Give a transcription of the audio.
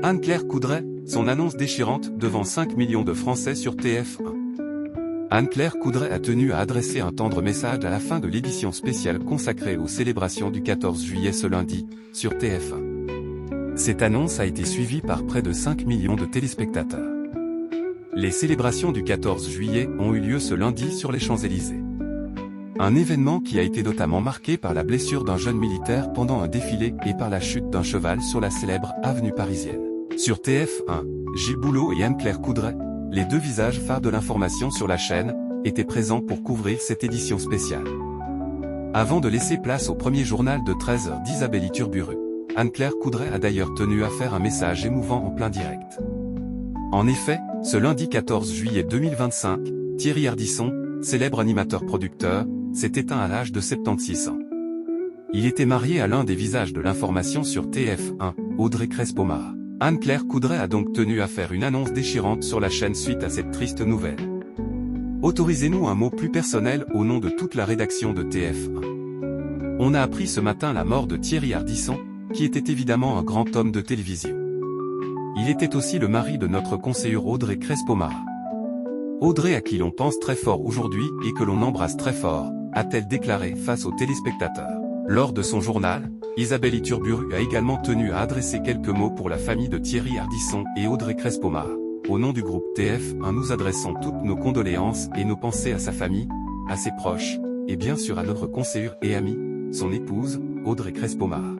Anne-Claire Coudray, son annonce déchirante devant 5 millions de Français sur TF1. Anne-Claire Coudray a tenu à adresser un tendre message à la fin de l'édition spéciale consacrée aux célébrations du 14 juillet ce lundi, sur TF1. Cette annonce a été suivie par près de 5 millions de téléspectateurs. Les célébrations du 14 juillet ont eu lieu ce lundi sur les Champs-Élysées. Un événement qui a été notamment marqué par la blessure d'un jeune militaire pendant un défilé et par la chute d'un cheval sur la célèbre avenue parisienne. Sur TF1, Gilles Boulot et Anne-Claire Coudray, les deux visages phares de l'information sur la chaîne, étaient présents pour couvrir cette édition spéciale. Avant de laisser place au premier journal de 13h d'Isabelle Iturburu, Anne-Claire Coudray a d'ailleurs tenu à faire un message émouvant en plein direct. En effet, ce lundi 14 juillet 2025, Thierry Ardisson, célèbre animateur-producteur, s'est éteint à l'âge de 76 ans. Il était marié à l'un des visages de l'information sur TF1, Audrey Crespo-Mara. Anne-Claire Coudray a donc tenu à faire une annonce déchirante sur la chaîne suite à cette triste nouvelle. Autorisez-nous un mot plus personnel au nom de toute la rédaction de TF1. On a appris ce matin la mort de Thierry Ardisson, qui était évidemment un grand homme de télévision. Il était aussi le mari de notre conseillère Audrey Crespo-Mara. Audrey à qui l'on pense très fort aujourd'hui et que l'on embrasse très fort, a-t-elle déclaré face aux téléspectateurs. Lors de son journal, Isabelle Iturburu a également tenu à adresser quelques mots pour la famille de Thierry Ardisson et Audrey Crespo-Mara. Au nom du groupe TF1, nous adressons toutes nos condoléances et nos pensées à sa famille, à ses proches, et bien sûr à notre conseillère et amie, son épouse, Audrey Crespo-Mara.